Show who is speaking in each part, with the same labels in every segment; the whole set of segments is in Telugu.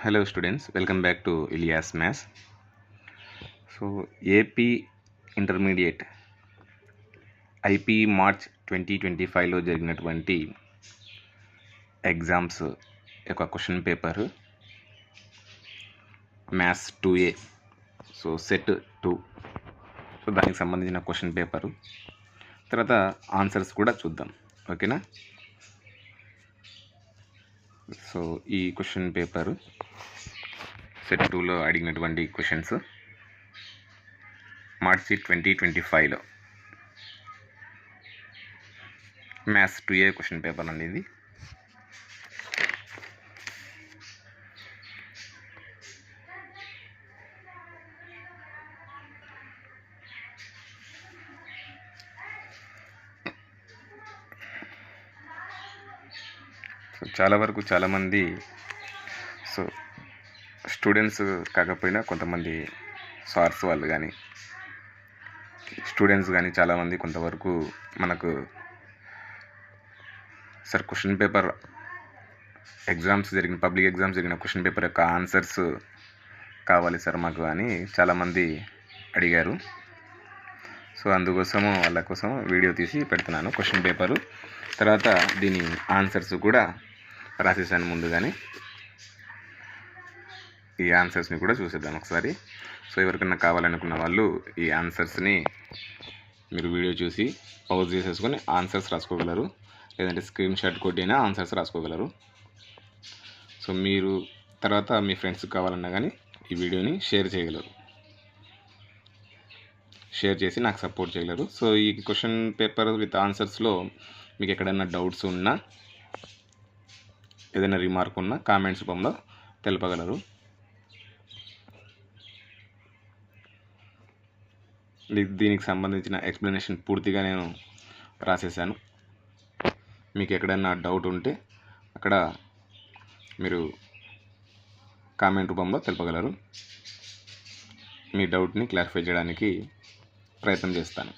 Speaker 1: Hello students, welcome back to Ilyas Maths. So AP Intermediate IP March 2025లో జరిగినటువంటి ఎగ్జామ్స్ యొక్క question paper maths 2A, so set 2, so దానికి సంబంధించిన క్వశ్చన్ పేపరు తర్వాత ఆన్సర్స్ కూడా చూద్దాం. ఓకేనా? సో ఈ క్వశ్చన్ పేపరు సెట్ 2లో అడిగినటువంటి క్వశ్చన్స్ మార్చి 2025లో మ్యాథ్స్ 2A క్వశ్చన్ పేపర్ అండి ఇది. సో చాలా వరకు చాలామంది సో స్టూడెంట్స్ కాకపోయినా కొంతమంది సార్స్ వాళ్ళు కానీ స్టూడెంట్స్ కానీ చాలామంది కొంతవరకు మనకు sir question paper public exams జరిగిన క్వశ్చన్ పేపర్ యొక్క ఆన్సర్స్ కావాలి సార్ మాకు అని చాలామంది అడిగారు. సో అందుకోసము వాళ్ళ కోసం వీడియో తీసి పెడుతున్నాను. క్వశ్చన్ పేపరు తర్వాత దీని ఆన్సర్స్ కూడా రాసేసాను ముందుగానే. ఈ ఆన్సర్స్ని కూడా చూసేద్దాం ఒకసారి. సో ఎవరికన్నా కావాలనుకున్న వాళ్ళు ఈ ఆన్సర్స్ని మీరు వీడియో చూసి పౌజ్ చేసేసుకొని ఆన్సర్స్ రాసుకోగలరు, లేదంటే స్క్రీన్ షాట్ కొట్టినా ఆన్సర్స్ రాసుకోగలరు. సో మీరు తర్వాత మీ ఫ్రెండ్స్కి కావాలన్నా కానీ ఈ వీడియోని షేర్ చేయగలరు, షేర్ చేసి నాకు సపోర్ట్ చేయగలరు. సో ఈ క్వశ్చన్ పేపర్ విత్ ఆన్సర్స్లో మీకు ఎక్కడైనా డౌట్స్ ఉన్నా, ఏదైనా రిమార్క్ ఉన్నా కామెంట్స్ రూపంలో తెలపగలరు. దీనికి సంబంధించిన ఎక్స్ప్లెనేషన్ పూర్తిగా నేను రాసేసాను. మీకు ఎక్కడైనా డౌట్ ఉంటే అక్కడ మీరు కామెంట్ రూపంలో తెలపగలరు. మీ డౌట్ని క్లారిఫై చేయడానికి ప్రయత్నం చేస్తాను.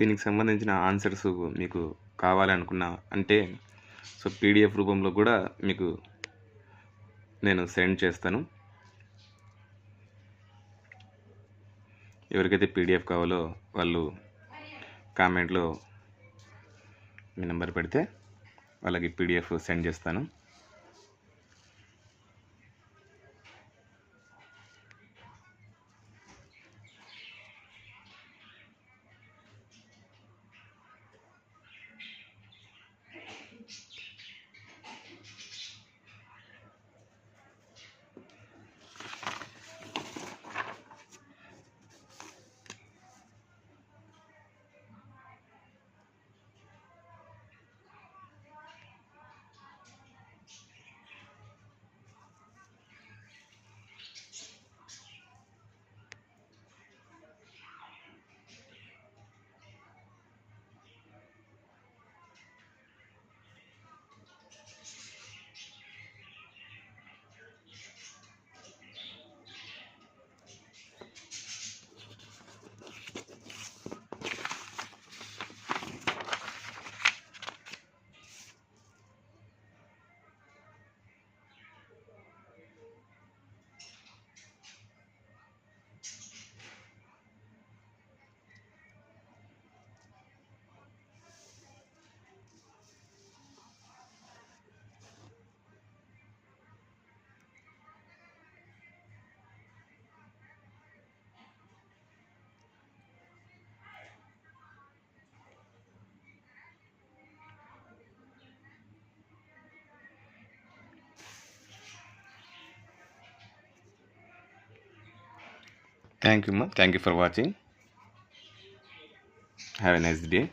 Speaker 1: దీనికి సంబంధించిన ఆన్సర్స్ మీకు కావాలనుకున్నా అంటే సో పీడిఎఫ్ రూపంలో కూడా మీకు నేను సెండ్ చేస్తాను. ఎవరికైతే పీడిఎఫ్ కావాలో వాళ్ళు కామెంట్లో మీ నెంబర్ పెడితే వాళ్ళకి పీడిఎఫ్ సెండ్ చేస్తాను. Thank you, ma. Thank you for watching. Have a nice day.